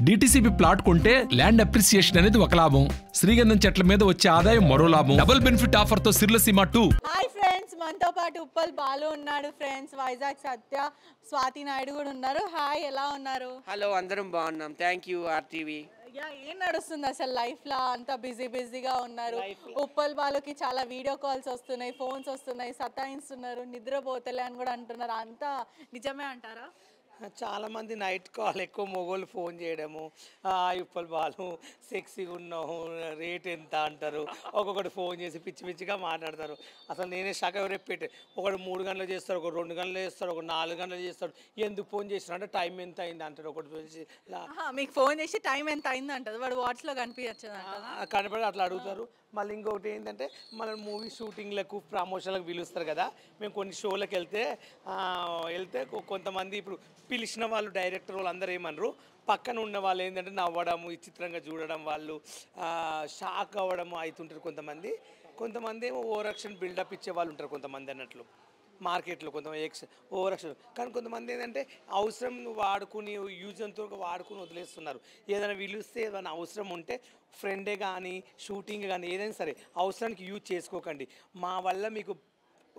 DTCP plot కొంటే land appreciation అనేది ఒక లాభం, శ్రీగంధం చెట్ల మీద వచ్చే ఆదాయం మరో లాభం. డబుల్ బెనిఫిట్ ఆఫర్ తో సిర్లసీమ 2. హాయ్ ఫ్రెండ్స్, మనతో పాటు ఉప్పల్ బాలు ఉన్నాడు ఫ్రెండ్స్, వైజాగ్ సత్య, స్వాతి నాయుడు కూడా ఉన్నారు. హాయ్, ఎలా ఉన్నారు? హలో, అందరం బాగున్నాం. Thank you RTV. ఏం నడుస్తుంది అసలు లైఫ్ లో? అంతా బిజీగా ఉన్నారు. ఉప్పల్ బాలుకి చాలా వీడియో కాల్స్ వస్తున్నాయి, ఫోన్స్ వస్తున్నాయి, సతాయిస్తున్నారు, నిద్రపోతలే అని కూడా అంటున్నారు. అంతా నిజమే అంటారా? చాలామంది నైట్ కాల్ ఎక్కువ మొగోళ్ళు ఫోన్ చేయడము, ఉప్పల్ బాలు సెక్సీగా ఉన్నావు, రేట్ ఎంత అంటారు. ఒక్కొక్కటి ఫోన్ చేసి పిచ్చి పిచ్చిగా మాట్లాడతారు. అసలు నేనే షాక్ రేపు పెట్టి ఒకడు 3 గంటలు చేస్తాడు, ఒక 2 గంటలు చేస్తాడు, ఒక 4 గంటలు చేస్తాడు. ఎందుకు ఫోన్ చేస్తాడు అంటే టైం ఎంత అయింది అంటాడు. ఒకటి మీకు ఫోన్ చేసి టైం ఎంత అయింది అంటారు, వాడు వాట్స్లో కనిపించచ్చు కనపడి అట్లా అడుగుతారు. మళ్ళీ ఇంకొకటి ఏంటంటే మన మూవీ షూటింగ్లకు ప్రమోషన్లకు పిలుస్తారు కదా. మేము కొన్ని షోలకు వెళ్తే కొంతమంది ఇప్పుడు పిలిచిన వాళ్ళు డైరెక్టర్ వాళ్ళు అందరూ ఏమన్నారు, పక్కన ఉన్న వాళ్ళు ఏంటంటే నవ్వడము, విచిత్రంగా చూడడం, వాళ్ళు షాక్ అవ్వడము అవుతుంటారు. కొంతమంది ఏమో ఓవరాక్షన్ బిల్డప్ ఇచ్చే వాళ్ళు ఉంటారు కొంతమంది అన్నట్లు మార్కెట్లో. కొంతమంది ఓవరాక్షన్, కానీ కొంతమంది ఏంటంటే అవసరం వాడుకుని యూజ్ అంతా వాడుకుని వదిలేస్తున్నారు. ఏదైనా పిలిస్తే ఏదైనా అవసరం ఉంటే ఫ్రెండే కానీ షూటింగ్ కానీ ఏదైనా సరే అవసరానికి యూజ్ చేసుకోకండి. మా వల్ల మీకు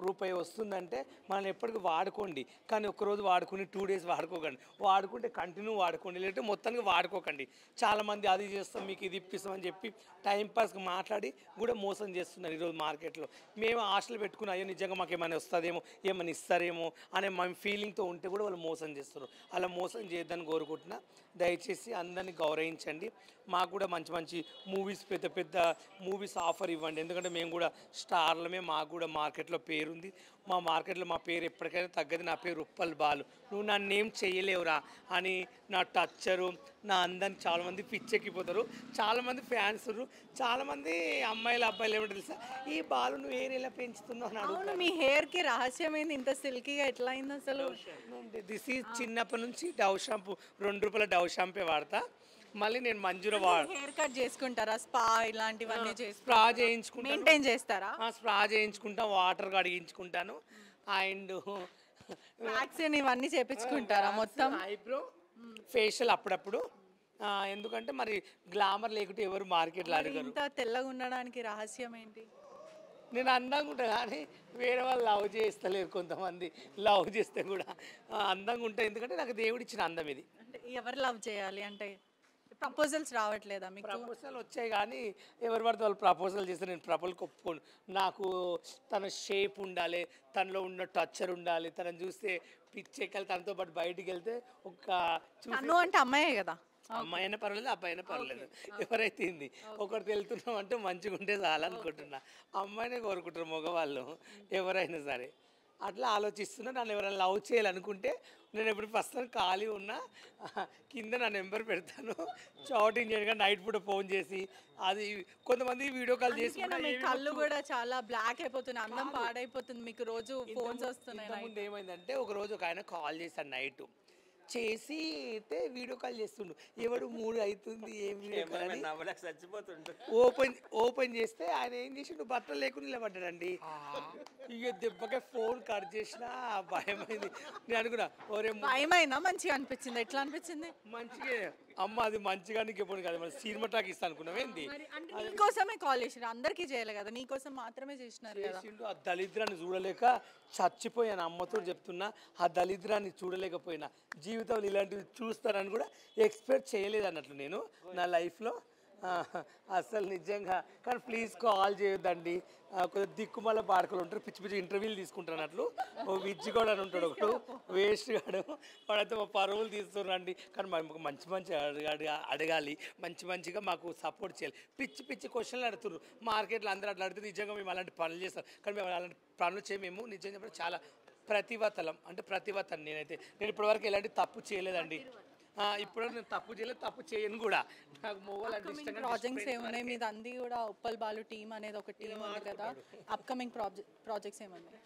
రూపాయి వస్తుందంటే మనం ఎప్పటికీ వాడుకోండి, కానీ ఒక్కరోజు వాడుకుని 2 డేస్ వాడుకోకండి. వాడుకుంటే కంటిన్యూ వాడుకోండి, లేదంటే మొత్తానికి వాడుకోకండి. చాలామంది అది చేస్తాం మీకు ఇది ఇప్పిస్తామని చెప్పి టైంపాస్కి మాట్లాడి కూడా మోసం చేస్తున్నారు ఈరోజు మార్కెట్లో. మేము ఆశలు పెట్టుకుని అయ్యో నిజంగా మాకు ఏమైనా వస్తుందేమో, ఏమైనా ఇస్తారేమో అనే మేము ఫీలింగ్తో ఉంటే కూడా వాళ్ళు మోసం చేస్తారు. అలా మోసం చేయొద్దని కోరుకుంటున్నా. దయచేసి అందరినీ గౌరవించండి. మాకు కూడా మంచి మంచి మూవీస్, పెద్ద పెద్ద మూవీస్ ఆఫర్ ఇవ్వండి. ఎందుకంటే మేము కూడా స్టార్లమే, మాకు కూడా మార్కెట్లో పేరుంది. మా మార్కెట్లో మా పేరు ఎప్పటికైనా తగ్గది. నా పేరు ఉప్పల్ బాలు, నువ్వు నన్ను ఏం చేయలేవురా అని నా టచ్చరు, నా అందరిని చాలామంది పిచ్చెక్కిపోతారు. చాలామంది ఫ్యాన్స్, చాలామంది అమ్మాయిలు అబ్బాయిలు ఏమిటో తెలుసా, ఈ బాలు నువ్వు హెయిర్ ఎలా పెంచుతున్నావు అని అడుగుతాను. మీ హెయిర్కి రహస్యం ఏంది, ఇంత సిల్కీగా ఎట్లా అయింది అసలు? దిస్ ఈజ్ చిన్నప్పటి నుంచి డవ్ షాంపూ, ₹2 డవ్ షాంపే వాడతా. మళ్ళీ నేను మంజూర హెయిర్ కట్ చేసుకుంటారా? స్పా ఇలాంటివన్నీ స్ప్రా చేయించుకుంటాను, మెయింటైన్ చేస్తారా? స్ప్రా చేయించుకుంటాను, వాటర్ కడిగించుకుంటాను, అండ్ వ్యాక్సిన్ ఇవన్నీ చేయించుకుంటారా? మొత్తం ఐబ్రో ఫేషియల్ అప్పుడప్పుడు. ఎందుకంటే మరి గ్లామర్ లేకుంటే ఎవరు మార్కెట్లో అడగరు. ఇంత తెల్లగా ఉండడానికి రహస్యం ఏంటి? నేను అందంగా ఉంటాను, కానీ వేరే వాళ్ళు లవ్ చేస్తలేరు. కొంతమంది లవ్ చేస్తే కూడా అందంగా ఉంటాయి, ఎందుకంటే నాకు దేవుడిచ్చిన అందం ఇది. అంటే ఎవరు లవ్ చేయాలి అంటే ప్రపోజల్స్ రావట్లేదా మీకు? ప్రపోజల్ వచ్చాయి, కానీ ఎవరు పడితే వాళ్ళు ప్రపోజల్ చేస్తే నేను ప్రపోజల్కి ఒప్పుకోను. నాకు తన షేప్ ఉండాలి, తనలో ఉన్న టచ్చర్ ఉండాలి, తనని చూస్తే పిచ్చెక్కాలి, తనతో పాటు బయటికి వెళ్తే ఒక తను అంటే అమ్మాయే కదా, అమ్మాయి అయినా పర్వాలేదు, అబ్బాయి అయినా పర్వాలేదు, ఎవరైతే ఏంది ఒకరికి వెళ్తున్నాం అంటే మంచిగా ఉంటే చాలనుకుంటున్నా. అమ్మాయినే కోరుకుంటారు మగవాళ్ళు ఎవరైనా సరే. అట్లా ఆలోచిస్తున్నా. నన్ను ఎవరైనా లవ్ చేయాలనుకుంటే నేను ఎప్పుడు ఫస్ట్ ఖాళీ ఉన్నా కింద నా నెంబర్ పెడతాను, చాటింగ్ చేయగా నైట్ పూట ఫోన్ చేసి. అది కొంతమంది వీడియో కాల్ చేసి మీ కళ్ళు కూడా చాలా బ్లాక్ అయిపోతున్నాయి, అందం పాడైపోతుంది మీకు, రోజు ఫోన్స్ వస్తున్నాయి. ముందు ఏమైందంటే ఒక రోజు ఒక ఆయన కాల్ చేశాను, నైట్ చేసి అయితే వీడియో కాల్ చేస్తుండు. ఎవడు 3 అవుతుంది ఏం చచ్చిపోతుండు. ఓపెన్ చేస్తే ఆయన ఏం చేసిండు, బట్టలు లేకుండా నిలబడ్డాడండి. ఇక దెబ్బకే ఫోన్ కట్ చేసినా భయమైంది. నేను అనుకున్నా ఒరే భయమైనా మంచిగా అనిపించింది. ఎట్లా అనిపించింది? మంచిగా అమ్మ, అది మంచిగా నీకు ఎప్పుడు కాదు, మన సినిమా టాక్ ఇస్తా అనుకున్నావు ఏంది. నీకోసమే కాల్ చేసినారు, అందరికీ చేయలే కదా, నీకోసం మాత్రమే చేసినారు కదా. ఆ దళిద్రాన్ని చూడలేక చచ్చిపోయాను. అమ్మతో చెప్తున్నా, ఆ దళిద్రాన్ని చూడలేకపోయినా. జీవితంలో ఇలాంటివి చూస్తానని కూడా ఎక్స్పెక్ట్ చేయలేదు అన్నట్లు నేను నా లైఫ్లో అసలు నిజంగా. కానీ ప్లీజ్ కాల్ చేయొద్దండి. కొద్దిగా దిక్కుమల్ల పాడకలు ఉంటారు, పిచ్చి పిచ్చి ఇంటర్వ్యూలు తీసుకుంటున్నట్లు. ఓ విజ్జిగోడు అని ఉంటాడు ఒకడు, వేస్ట్ గాడు, వాడైతే మా పరువులు తీస్తున్నారండి. కానీ మాకు మంచి మంచి అడగాలి, మంచిగా మాకు సపోర్ట్ చేయాలి. పిచ్చి క్వశ్చన్లు అడుగుతున్నారు మార్కెట్లో. అందరూ అట్లా అడిగితే నిజంగా మేము అలాంటి పనులు చేస్తాం, కానీ మేము అలాంటి పనులు చేయమేము. నిజంగా చాలా ప్రతిభతలం, అంటే ప్రతిభతను. నేను ఇప్పటివరకు ఎలాంటి తప్పు చేయలేదండి. ఇప్పుడు నేను తప్పు చేయలేదు, తప్పు చేయను కూడా. నాకు మొబైల్ అంటే ఇష్టంగా. ప్రాజెక్ట్స్ ఏమున్నాయి మీది? అంది కూడా ఉప్పల్ బాలు టీమ్ అనేది ఒక టీమ్ ఉంది కదా, అప్కమింగ్ ప్రాజెక్ట్స్ ఏమున్నాయి?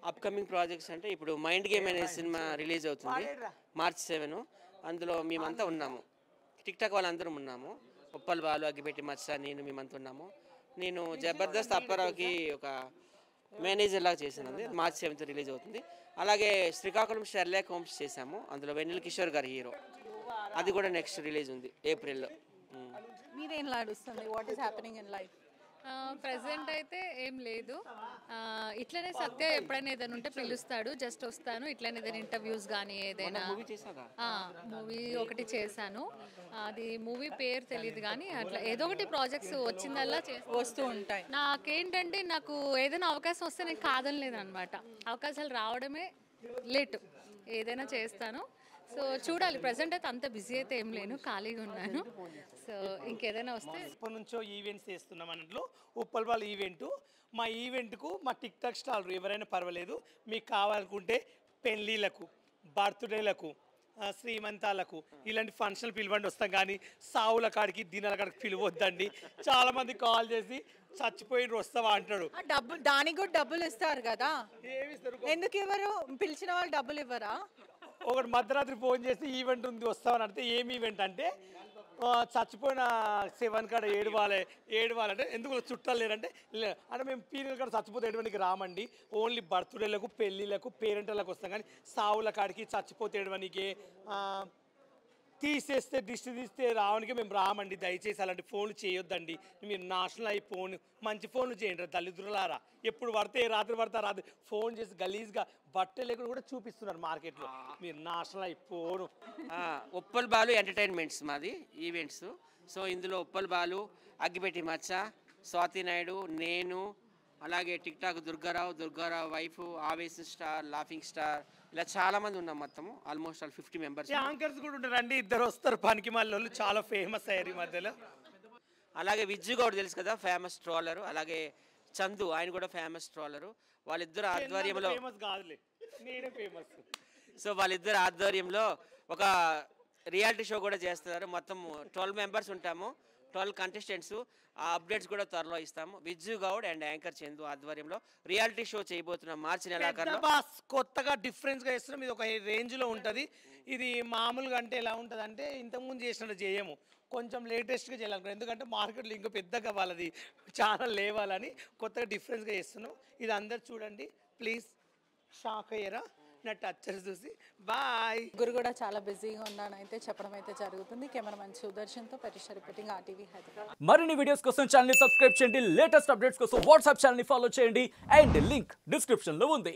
అప్కమింగ్ ప్రాజెక్ట్స్ అంటే ఇప్పుడు మైండ్ గేమ్ అనే సినిమా రిలీజ్ అవుతుంది March 7. అందులో మేమంతా ఉన్నాము, టిక్ టాక్ వాళ్ళందరం ఉన్నాము. ఉప్పల్ బాలు, అగ్గిపెట్టి మచ్చ, నేను మేమంతా ఉన్నాము. నేను జబర్దస్త్ అప్పారావుకి ఒక మేనేజర్ లాగా చేశాను. March 7 రిలీజ్ అవుతుంది. అలాగే శ్రీకాకుళం షెర్లాక్ హోమ్స్ చేశాము, అందులో వెన్నెల కిషోర్ గారు హీరో. అది కూడా నెక్స్ట్ రిలీజ్ ఉంది ఏప్రిల్లో. మీరేం నడుస్తుంది? What is happening in life? Present అయితే ఏం లేదు. ఇట్లనే సత్య ఎప్పుడైనా ఏదైనా ఉంటే పిలుస్తాడు, జస్ట్ వస్తాను. ఇట్లనే ఏదైనా ఇంటర్వ్యూస్ కానీ ఏదైనా మూవీ ఒకటి చేశాను. అది మూవీ పేరు తెలియదు కానీ అట్లా ఏదో ఒకటి ప్రాజెక్ట్స్ వచ్చిందల్లా వస్తూ ఉంటాయి. నాకేంటంటే నాకు ఏదైనా అవకాశం వస్తే నేను కాదనలేదు అనమాట. అవకాశాలు రావడమే లేటు. ఏదైనా చేస్తాను. సో చూడాలి. ప్రెసెంట్ అయితే అంత బిజీ అయితే ఏం లేను, ఖాళీగా ఉన్నాను. సో ఇంకేదైనా వస్తే ఇప్పటి నుంచో ఈవెంట్స్ చేస్తున్నాం అన్నట్లు ఉప్పల్ వాళ్ళ ఈవెంట్. మా ఈవెంట్కు మా టిక్ టాక్ స్టార్ ఎవరైనా పర్వాలేదు, మీకు కావాలనుకుంటే పెళ్ళిళ్ళకు, బర్త్డేలకు, శ్రీమంతాలకు ఇలాంటి ఫంక్షన్లు పిలవండి వస్తాం, కానీ సావుల కాడికి దినాల కాడికి పిలవద్దండి. చాలామంది కాల్ చేసి చచ్చిపోయిన వస్తావా అంటాడు. డబ్బులు దానికి కూడా డబ్బులు ఇస్తారు కదా, ఎందుకు ఇవ్వరు? పిలిచిన వాళ్ళు డబ్బులు ఇవ్వరా? ఒకటి మధ్యరాత్రి ఫోన్ చేసి ఈవెంట్ ఉంది వస్తామని అంటే ఏమి ఈవెంట్ అంటే చచ్చిపోయిన 7 కాడ ఏడవాలంటే ఎందుకు చుట్టాలు లేరంటే అంటే మేము పీరియల్ కాడ చచ్చిపోతే ఏడవడానికి రామండి, ఓన్లీ బర్త్డేలకు, పెళ్ళిళ్ళకు, పేరెంట్లకు వస్తాం, కానీ సావుల కాడికి చచ్చిపోతే ఏడవడానికి, తీసేస్తే దిష్టి తీస్తే రావడానికి మేము రామండి. దయచేసి అలాంటి ఫోన్లు చేయొద్దండి. మీరు నాశనం అయి ఫోన్ మంచి ఫోన్లు చేయండి దళిద్రులారా. ఎప్పుడు పడితే రాత్రి రాత్రి ఫోన్ చేసి గలీజ్గా బట్టలు లేకుండా కూడా చూపిస్తున్నారు మార్కెట్లో. మీరు నాశనం అయి ఫోను. ఉప్పల్ బాలు ఎంటర్టైన్మెంట్స్ మాది ఈవెంట్స్. సో ఇందులో ఉప్పల్ బాలు, అగ్గిపెట్టి మచ్చ, స్వాతి నాయుడు, నేను, అలాగే టిక్ టాక్ దుర్గారావు వైఫ్, ఆవేశం స్టార్, లాఫింగ్ స్టార్, ఇలా చాలా మంది ఉన్నాం. మొత్తము ఆల్మోస్ట్ 50 మెంబర్స్. యాంకర్స్ కూడా ఉంటారండి, ఇద్దరు వస్తారు పనికి మళ్ళీ, చాలా ఫేమస్ అయ్యారు ఈ మధ్యలో. అలాగే విజ్జు గౌడ్ తెలుసు కదా, ఫేమస్ ట్రోలరు. అలాగే చందు, ఆయన కూడా ఫేమస్ ట్రోలరు. వాళ్ళిద్దరు ఆధ్వర్యంలో ఫేమస్ కాదులే, నేనే ఫేమస్. సో వాళ్ళిద్దరు ఆధ్వర్యంలో ఒక రియాలిటీ షో కూడా చేస్తున్నారు. మొత్తం 12 మెంబర్స్ ఉంటాము, 12 కంటెస్టెంట్స్. ఆ అప్డేట్స్ కూడా త్వరలో ఇస్తాము. విజ్జు గౌడ్ అండ్ యాంకర్ చందు ఆధ్వర్యంలో రియాలిటీ షో చేయబోతున్నాం మార్చి నెలాఖరులో. కొత్తగా డిఫరెన్స్గా చేస్తున్నాం. ఇది ఒక రేంజ్లో ఉంటుంది. ఇది మామూలుగా అంటే ఎలా ఉంటుంది అంటే ఇంతకుముందు చేసినట్టు చేయము, కొంచెం లేటెస్ట్గా చేయాలనుకున్నాం. ఎందుకంటే మార్కెట్లో ఇంకా పెద్దగా వాళ్ళది ఛానల్ లేవాలని కొత్తగా డిఫరెన్స్గా చేస్తున్నాం. ఇది అందరు చూడండి ప్లీజ్. షాక్ అయ్యారా నా టచ్చర్స్ చూసి? బాయ్. గురు కూడా చాలా బిజీగా ఉన్నాను అయితే చెప్పడం అయితే జరుగుతుంది. కెమెరామెన్ సుదర్శన్తో పరిషర్ రిపోర్టింగ్ RTV హైదరాబాద్. మరిన్ని వీడియోస్ కోసం ఛానల్ ని సబ్స్క్రైబ్ చేయండి, లేటెస్ట్ అప్డేట్స్ కోసం వాట్సాప్ ఛానల్ ని ఫాలో చేయండి, అండ్ లింక్ డిస్క్రిప్షన్ లో ఉంది.